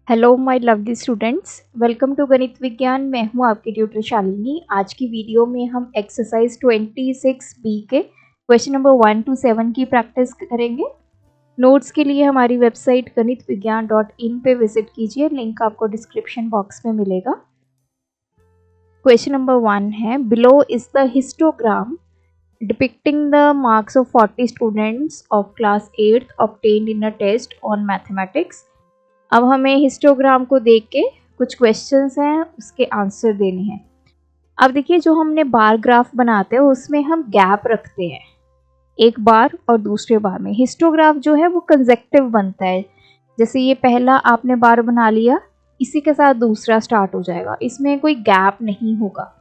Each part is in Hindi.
Hello my lovely students, welcome to Ganit Vigyan. मैं हूं आपकी ट्यूटर शालिनी। आज की वीडियो में हम एक्सरसाइज 26 बी के क्वेश्चन नंबर 1 to 7 की प्रैक्टिस करेंगे। नोट्स के लिए हमारी वेबसाइट ganitviggyan.in पे विजिट कीजिए, लिंक आपको डिस्क्रिप्शन बॉक्स में मिलेगा। क्वेश्चन नंबर 1 है, below is the histogram depicting the marks of 40 students of class 8th obtained in a test on mathematics। अब हमें हिस्टोग्राम को देख के कुछ क्वेश्चंस हैं, उसके आंसर देने हैं। अब देखिए, जो हमने बार ग्राफ बनाते हैं उसमें हम गैप रखते हैं एक बार और दूसरे बार में। हिस्टोग्राफ जो है वो कंसेक्टिव बनता है। जैसे ये पहला आपने बार बना लिया, इसी के साथ दूसरा स्टार्ट हो जाएगा, इसमें कोई गैप नहीं होगा।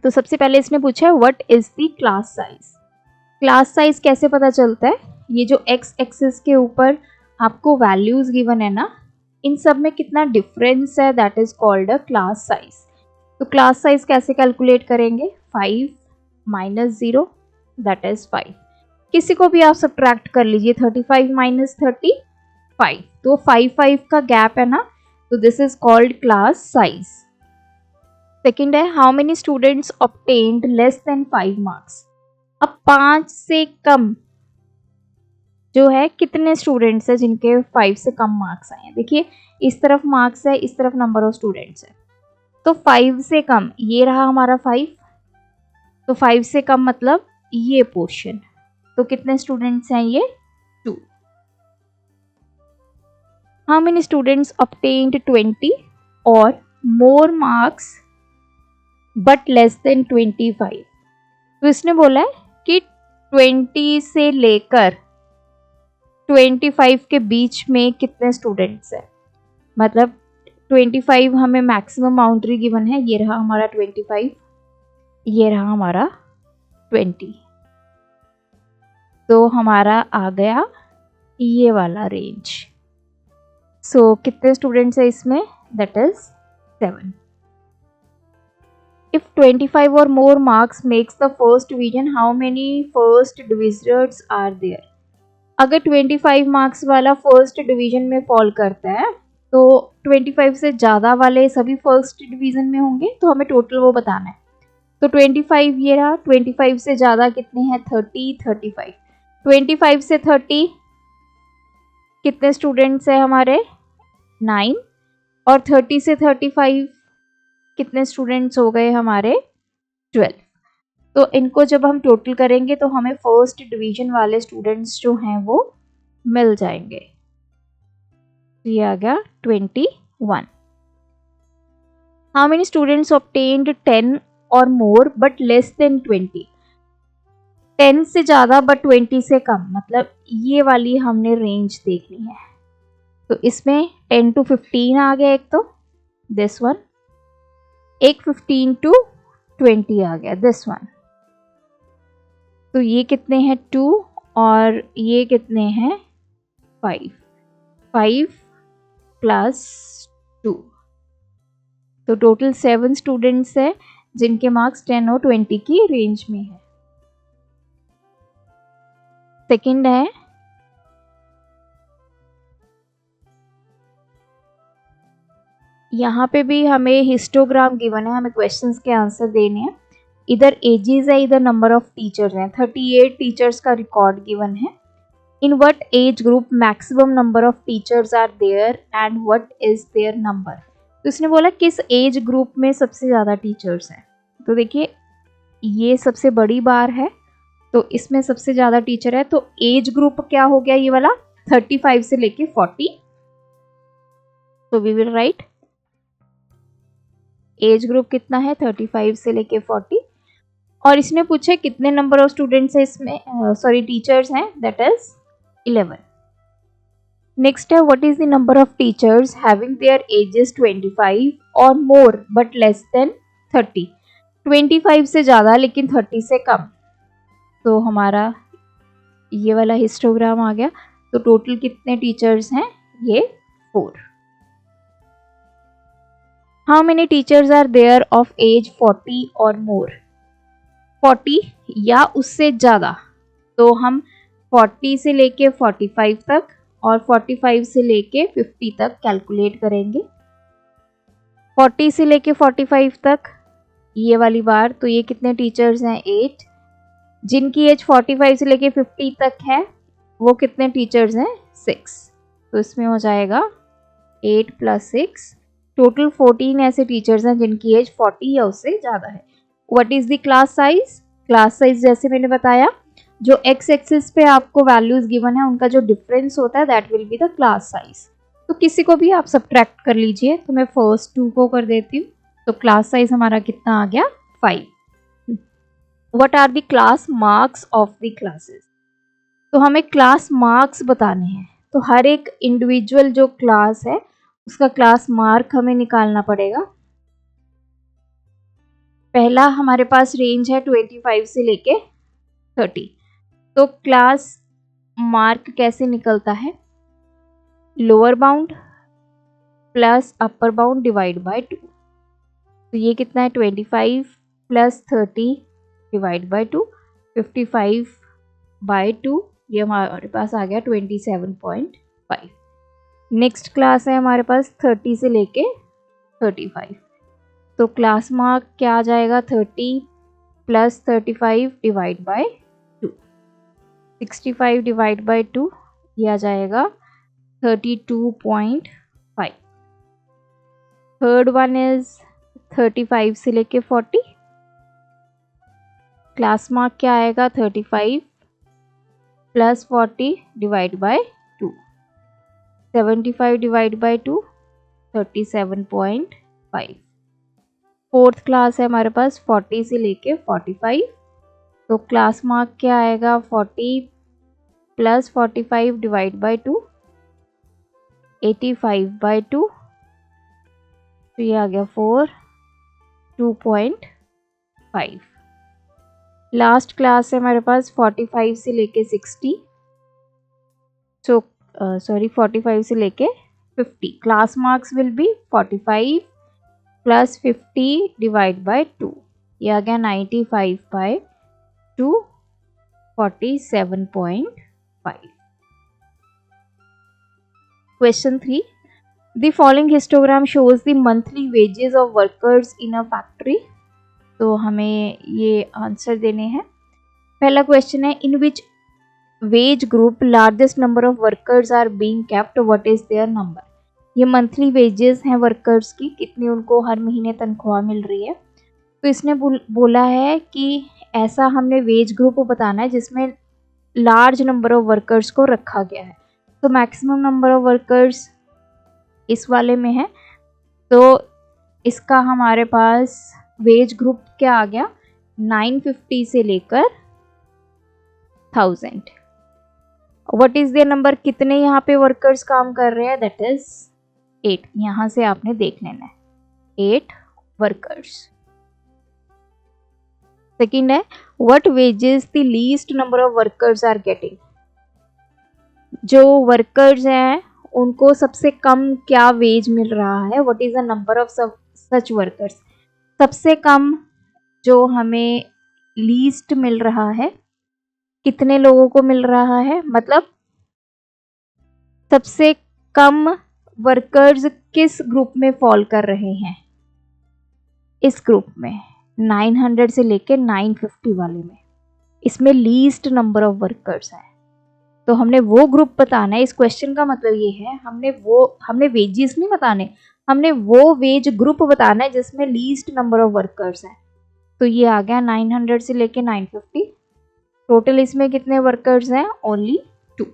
तो सबसे पहले इसने पूछा है what is the class size. Class size कैसे पता चलता है? ये जो एक्स एक्सिस के ऊपर आपको वैल्यूज गिवन है ना, इन सब में कितना डिफरेंस है, that is called a class size. तो क्लास साइज कैसे कैलकुलेट करेंगे? 5 - 0 दैट इज 5। किसी को भी आप सब्ट्रैक्ट कर लीजिए, 35 - 35, तो 5 का गैप है ना, तो this is called class size. Second है, how many students obtained less than 5 marks. अब 5 से कम जो है, कितने स्टूडेंट्स है जिनके 5 से कम मार्क्स आए हैं? देखिए, इस तरफ मार्क्स है, इस तरफ नंबर ऑफ स्टूडेंट्स है। तो 5 से कम ये रहा हमारा 5, तो 5 से कम मतलब ये पोर्शन। तो कितने स्टूडेंट्स हैं ये? 2। हाउ मेनी स्टूडेंट्स ऑब्टेन्ड 20 और more marks but less than 25। तो इसने बोला है कि 20 से लेकर 25 के बीच में कितने स्टूडेंट्स हैं। मतलब 25 हमें मैक्सिमम बाउंड्री गिवन है, ये रहा हमारा 25, ये रहा हमारा 20, तो हमारा आ गया ये वाला रेंज। सो कितने स्टूडेंट्स है इसमें? That is 7। If 25 or more marks makes the first division, how many first divisors are there. अगर 25 मार्क्स वाला फर्स्ट डिवीजन में फॉल करता है तो 25 से ज़्यादा वाले सभी फर्स्ट डिवीजन में होंगे, तो हमें टोटल वो बताना है। तो 25 ये रहा, 25 से ज़्यादा कितने हैं? 30, 35। 25 से 30 कितने स्टूडेंट्स हैं हमारे? 9। और 30 से 35 कितने स्टूडेंट्स हो गए हमारे? 12। तो इनको जब हम टोटल करेंगे तो हमें फर्स्ट डिवीजन वाले स्टूडेंट्स जो हैं वो मिल जाएंगे। ये आ गया 21। हाउ मेनी स्टूडेंट्स ऑब्टेन्ड 10 और मोर बट लेस देन 20। 10 से ज़्यादा बट 20 से कम, मतलब ये वाली हमने रेंज देखनी है। तो इसमें 10 to 15 आ गया एक, तो दिस वन। एक 15 to 20 आ गया, दिस वन। तो ये कितने हैं? 2 और ये कितने हैं? 5। 5 प्लस 2, तो टोटल 7 स्टूडेंट्स है जिनके मार्क्स 10 और 20 की रेंज में है। सेकंड है, यहाँ पे भी हमें हिस्टोग्राम गिवन है, हमें क्वेश्चंस के आंसर देने हैं। इधर एजेस है, इधर नंबर ऑफ टीचर्स हैं। 38 टीचर्स का रिकॉर्ड गिवन है। In what age group maximum number of teachers are there and what is their number. तो इसने बोला किस एज ग्रुप में सबसे ज़्यादा टीचर्स हैं। तो देखिए, ये सबसे बड़ी बार है, तो इसमें सबसे ज़्यादा टीचर है। तो एज ग्रुप क्या हो गया ये वाला? 35 से लेके 40। तो we will write age group कितना है? 35 से लेके 40। और इसने पूछे कितने नंबर ऑफ स्टूडेंट्स है इसमें, सॉरी टीचर्स हैं, दैट इज 11। नेक्स्ट है, what is the number of teachers having their edges 25 or more but less than 30। 25 से ज़्यादा लेकिन 30 से कम, तो हमारा ये वाला हिस्टोग्राम आ गया। तो टोटल कितने टीचर्स हैं? ये 4। How many teachers are there of age 40 और मोर। 40 या उससे ज़्यादा, तो हम 40 से लेके 45 तक और 45 से लेके 50 तक कैलकुलेट करेंगे। 40 से लेके 45 तक ये वाली बार, तो ये कितने टीचर्स हैं 8। जिनकी एज 45 से लेके 50 तक है वो कितने टीचर्स हैं 6। तो इसमें हो जाएगा 8 + 6, टोटल 14 ऐसे टीचर्स हैं जिनकी एज 40 या उससे ज़्यादा है। What is the class size? Class size जैसे मैंने बताया, जो एक्स एक्सिस पे आपको वैल्यूज गिवन है उनका जो डिफरेंस होता है that will be the class size. तो किसी को भी आप सब्ट्रैक्ट कर लीजिए, तो मैं फर्स्ट 2 को कर देती हूँ। तो क्लास साइज हमारा कितना आ गया 5। What are the class marks of the classes? तो हमें क्लास मार्क्स बताने हैं, तो हर एक इंडिविजुअल जो क्लास है उसका क्लास मार्क हमें निकालना पड़ेगा। पहला हमारे पास रेंज है 25 से लेके 30। तो क्लास मार्क कैसे निकलता है? Lower bound plus upper bound divide by 2। तो ये कितना है 25 + 30 डिवाइड बाय 2, 55 बाय 2, ये हमारे पास आ गया 27.5। नेक्स्ट क्लास है हमारे पास 30 से लेके 35। तो क्लास मार्क क्या आ जाएगा 30 + 35 डिवाइड बाय 2, 65 डिवाइड बाय 2, ये आ जाएगा 32.5। थर्ड वन इज 35 से लेके 40। क्लास मार्क क्या आएगा 35 + 40 divide by 2, 75 divide by 2, 37.5। Fourth class है हमारे पास 40 से लेके 45। तो क्लास मार्क क्या आएगा 40 + 45 डिवाइड बाय 2, 85 बाय 2, तो ये आ गया 2.5। लास्ट क्लास है हमारे पास 45 से लेके 60। सो 45 से लेके 50। Class marks will be 45 + 50 divide by 2, ये आ गया 95 bye 2, 47.5। Question 3. The following histogram shows the monthly wages of workers in a factory. तो हमें ये आंसर देने हैं। पहला क्वेश्चन है, in which wage group largest number of workers are being kept, what is their number? ये मंथली वेजेस हैं वर्कर्स की, कितनी उनको हर महीने तनख्वाह मिल रही है। तो इसने बोला है कि ऐसा हमने वेज ग्रुप बताना है जिसमें लार्ज नंबर ऑफ वर्कर्स को रखा गया है। तो मैक्सिमम नंबर ऑफ वर्कर्स इस वाले में है, तो इसका हमारे पास वेज ग्रुप क्या आ गया 950 से लेकर 1000। What is their number? कितने यहाँ पे वर्कर्स काम कर रहे हैं? That is 8। यहाँ से आपने देख लेना है 8 वर्कर्स। सेकेंड है, what wages the least number of workers are getting? जो वर्कर्स हैं उनको सबसे कम क्या वेज मिल रहा है? What is the number of such workers? सबसे कम जो हमें लीस्ट मिल रहा है, कितने लोगों को मिल रहा है, मतलब सबसे कम वर्कर्स किस ग्रुप में फॉल कर रहे हैं? इस ग्रुप में 900 से लेके 950 वाले में, इसमें लीस्ट नंबर ऑफ वर्कर्स है। तो हमने वो ग्रुप बताना है। इस क्वेश्चन का मतलब ये है हमने वेजेस नहीं बताने, हमने वो वेज ग्रुप बताना है जिसमें लीस्ट नंबर ऑफ वर्कर्स है। तो ये आ गया 900 से लेके 950। टोटल इसमें कितने वर्कर्स हैं? Only 2।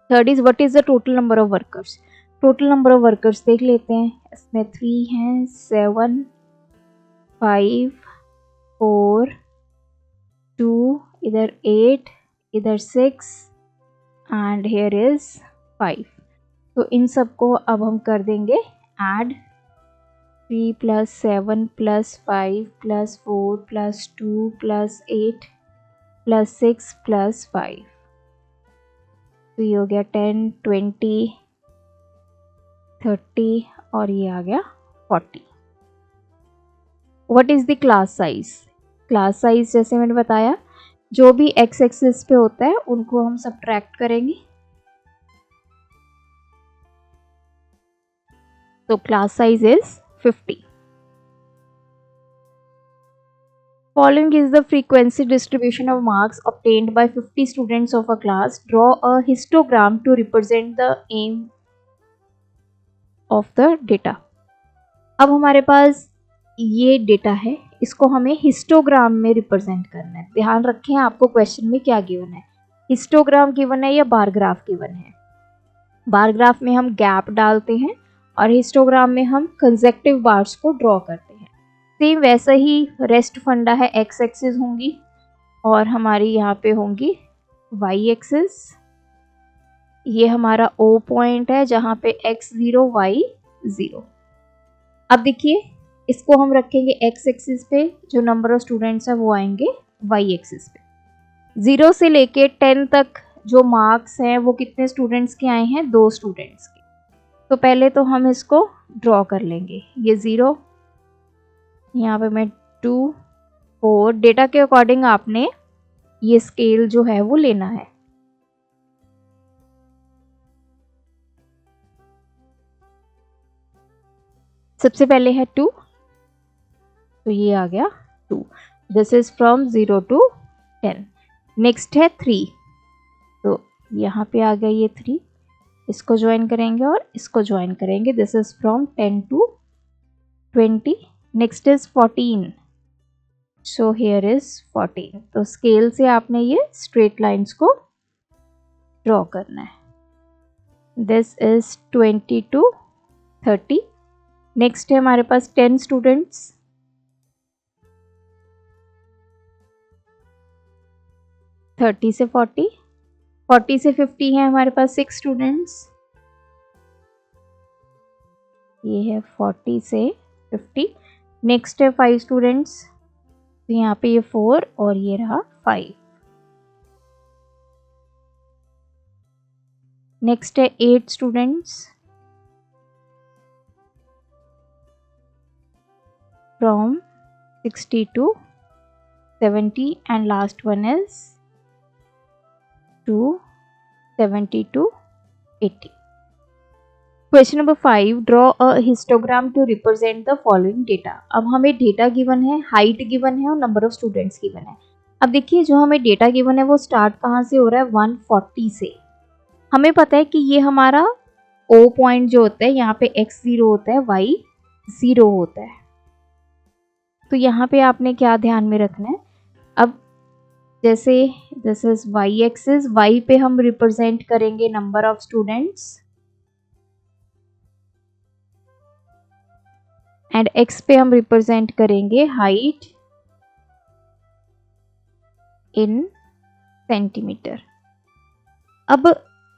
Third is what is the total number of workers? Total number of workers देख लेते हैं। इसमें 3 हैं, 7, 5, 4, 2, इधर 8, इधर 6 एंड हेयर इज 5। तो इन सबको अब हम कर देंगे ऐड। 3 + 7 + 5 + 4 + 2 + 8 + 6 + 5। तो ये हो गया 10, 20, 30 और ये आ गया 40। What is the class size? Class size जैसे मैंने बताया, जो भी एक्स एक्सिस पे होता है उनको हम सब्ट्रैक्ट करेंगे। तो class size is 50. Following is the frequency distribution of marks obtained by 50 students of a class. Draw a histogram to represent the aim of the data. अब हमारे पास ये डेटा है, इसको हमें हिस्टोग्राम में रिप्रेजेंट करना है. ध्यान रखें आपको क्वेश्चन में क्या गिवन है, हिस्टोग्राम गिवन है या बार ग्राफ गिवन है. बार ग्राफ में हम गैप डालते हैं और हिस्टोग्राम में हम कंसेक्टिव बार्स को ड्रॉ करते हैं. सेम वैसा ही रेस्ट फंडा है, एक्स एक्सिस होंगी और हमारी यहाँ पे होंगी वाई एक्सिस. ये हमारा ओ पॉइंट है जहाँ पे x0 y0. अब देखिए इसको हम रखेंगे एक्स एक्सिस पे, जो नंबर ऑफ स्टूडेंट्स है वो आएंगे वाई एक्सिस पे. 0 से लेके 10 तक जो मार्क्स हैं वो कितने स्टूडेंट्स के आए हैं, 2 स्टूडेंट्स के. तो पहले तो हम इसको ड्रॉ कर लेंगे. ये 0, यहाँ पे मैं 2 4. डेटा के अकॉर्डिंग आपने ये स्केल जो है वो लेना है. सबसे पहले है 2, तो ये आ गया 2. This is from 0 to 10. Next है 3, तो यहाँ पे आ गया ये 3. इसको ज्वाइन करेंगे और इसको ज्वाइन करेंगे. This is from 10 to 20. Next is 14, so here is 14. तो स्केल से आपने ये स्ट्रेट लाइंस को ड्रॉ करना है. This is 20 to 30. नेक्स्ट है हमारे पास 10 स्टूडेंट्स. 30 से 40, 40 से 50 है हमारे पास 6 स्टूडेंट्स. ये है 40 से 50. नेक्स्ट है 5 स्टूडेंट्स, तो यहाँ पे ये 4 और ये रहा 5. नेक्स्ट है 8 students from 60 to 70 and last one is 70 to 80. Question number 5, draw a histogram to represent the following data. अब हमें डेटा गिवन है, हाइट गिवन है और नंबर ऑफ स्टूडेंट्स गिवन है. अब देखिए जो हमें डेटा गिवन है वो स्टार्ट कहाँ से हो रहा है, 140 से. हमें पता है कि ये हमारा ओ पॉइंट जो होता है यहाँ पे x0 होता है, y0 होता है. तो यहाँ पे आपने क्या ध्यान में रखना है, अब जैसे this is Y axis, Y पे हम रिप्रेजेंट करेंगे number of students and X पे हम रिप्रेजेंट करेंगे हाइट इन सेंटीमीटर. अब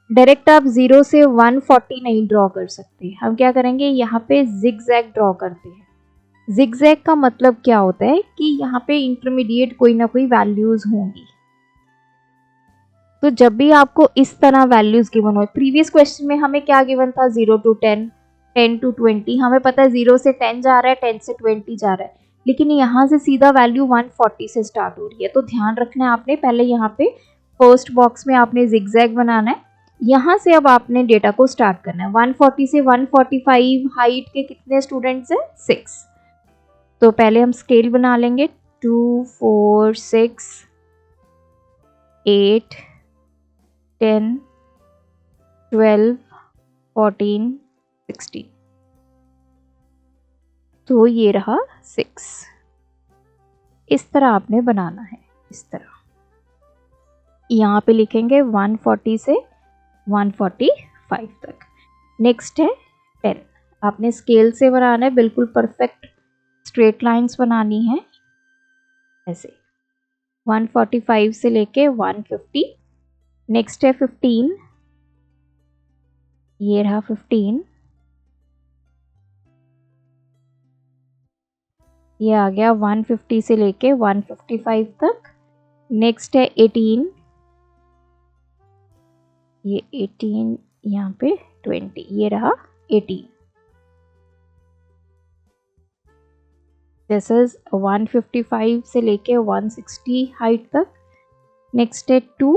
डायरेक्ट आप 0 से 140 नहीं ड्रॉ कर सकते, हम क्या करेंगे यहाँ पे जिगजैग ड्रॉ करते हैं. जिगजैग का मतलब क्या होता है कि यहाँ पे इंटरमीडिएट कोई ना कोई वैल्यूज होंगी. तो जब भी आपको इस तरह वैल्यूज गिवन हो, प्रीवियस क्वेश्चन में हमें क्या गिवन था, 0 to 10, 10 to 20. हमें पता है 0 से 10 जा रहा है, 10 से 20 जा रहा है, लेकिन यहाँ से सीधा वैल्यू 140 से स्टार्ट हो रही है. तो ध्यान रखना है आपने, पहले यहाँ पे फर्स्ट बॉक्स में आपने जिगजैग बनाना है. यहाँ से अब आपने डेटा को स्टार्ट करना है. 140 से 145 हाइट के कितने स्टूडेंट्स हैं, 6. तो पहले हम स्केल बना लेंगे. 2 4 6 8 10 12 14 16. तो ये रहा 6. इस तरह आपने बनाना है, इस तरह. यहाँ पे लिखेंगे 140 से 145 तक. नेक्स्ट है 10. आपने स्केल से बनाना है, बिल्कुल परफेक्ट स्ट्रेट लाइंस बनानी है ऐसे. 145 से लेके 150. नेक्स्ट है 15. ये रहा 15. ये आ गया 150 से लेके 155 तक. नेक्स्ट है 18. ये 18, यहाँ पे 20. ये रहा 18. दिस इज 155 से लेके 160 हाइट तक. नेक्स्ट है 2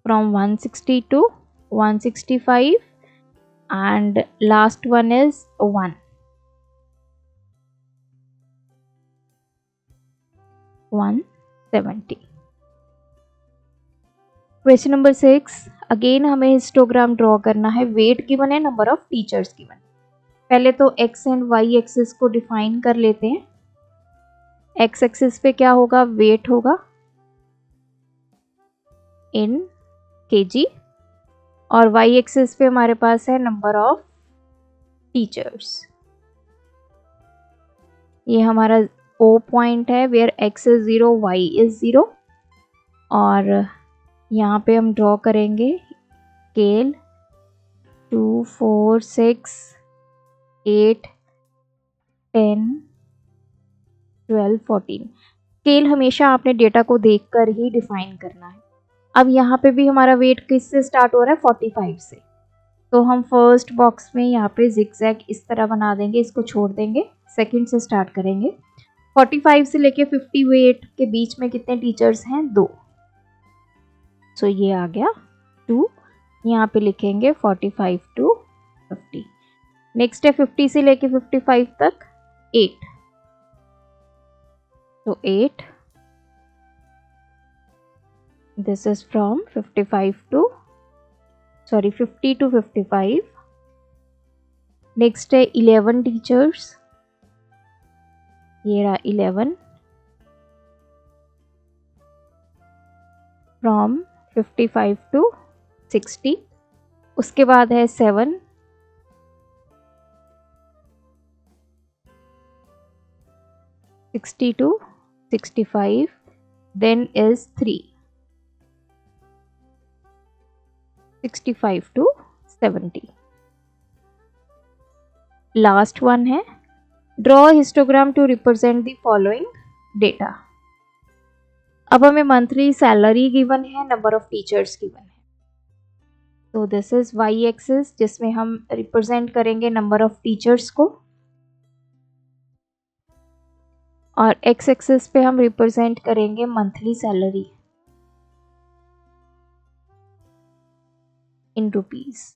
from 160 to 165. and last one is 170. Question number 6, again हमें हिस्टोग्राम ड्रॉ करना है. वेट गिवन है, नंबर ऑफ टीचर्स गिवन. पहले तो एक्स एंड वाई एक्सिस को डिफाइन कर लेते हैं. एक्स एक्सिस पे क्या होगा, वेट होगा इन केजी, और वाई एक्सिस पे हमारे पास है नंबर ऑफ टीचर्स. ये हमारा ओ पॉइंट है where X is 0, Y is 0, और यहाँ पे हम ड्रॉ करेंगे स्केल 2, 4, 6, 8, 10, 12, 14. स्केल हमेशा आपने डेटा को देखकर ही डिफाइन करना है. अब यहाँ पे भी हमारा वेट किससे स्टार्ट हो रहा है, 45 से. तो हम फर्स्ट बॉक्स में यहाँ पे जिगजैग इस तरह बना देंगे, इसको छोड़ देंगे, सेकंड से स्टार्ट करेंगे. 45 से लेके 58 के बीच में कितने टीचर्स हैं, 2. सो ये आ गया 2. यहाँ पे लिखेंगे 45 to 50. नेक्स्ट है 50 से लेके 55 तक 8. तो 8. This is from 50 to 55. Next है 11 टीचर्स, ये रहा 11 फ्रॉम 55 to 60. उसके बाद है 7, 60 to 65. Then is 3, 65 to 70. Last one है draw histogram to represent the following data. अब हमें मंथली सैलरी गिवन है, नंबर ऑफ टीचर्स गिवन है. तो दिस इज वाई एक्सिस जिसमें हम रिप्रेजेंट करेंगे नंबर ऑफ टीचर्स को, और एक्स एक्सिस पे हम रिप्रेजेंट करेंगे मंथली सैलरी इन रुपीज.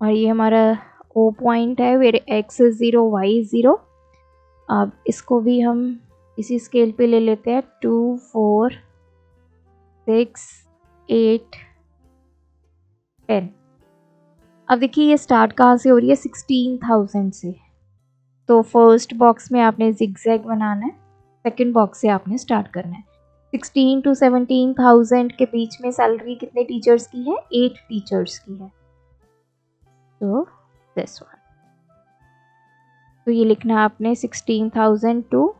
और ये हमारा ओ पॉइंट है where X is 0, Y is 0. अब इसको भी हम इसी स्केल पे ले लेते हैं. 2, 4, 6, 8, 10. अब देखिए ये स्टार्ट कहाँ से हो रही है, 16,000 से. तो फर्स्ट बॉक्स में आपने जिगजैग बनाना है, सेकंड बॉक्स से आपने स्टार्ट करना है. 16 to 17,000 के बीच में सैलरी कितने टीचर्स की है, 8 टीचर्स की है. तो दिस वन. तो ये लिखना है आपने 16,000 to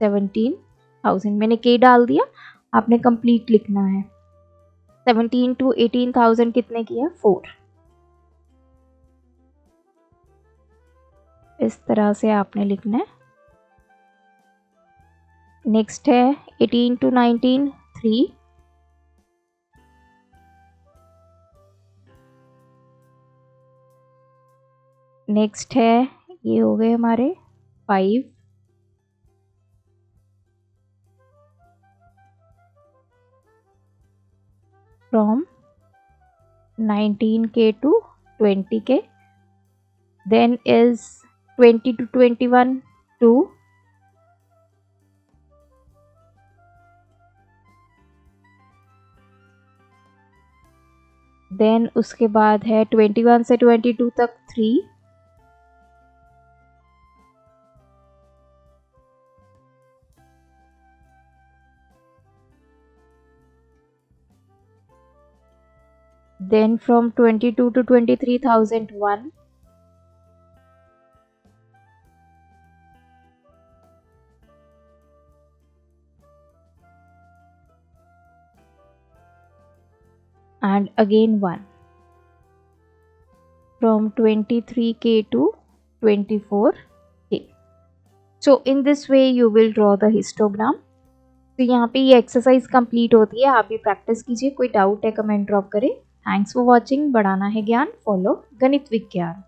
17,000. मैंने के डाल दिया, आपने कंप्लीट लिखना है. 17 to 18,000 कितने की है, 4. इस तरह से आपने लिखना है. नेक्स्ट है 18 to 19, 3. नेक्स्ट है ये हो गए हमारे 5. From 19K to 20K. Then is 20 to 21, 2. Then उसके बाद है 21 से 22 तक 3. Then from 22 to 23,000, 1. And again 1. From 23K to 24K. So in this way you will draw the histogram. तो यहाँ पे ये एक्सरसाइज कंप्लीट होती है. आप भी प्रैक्टिस कीजिए. कोई डाउट है कमेंट ड्रॉप करें. Thanks for watching. बढ़ाना है ज्ञान, फॉलो गणित विज्ञान.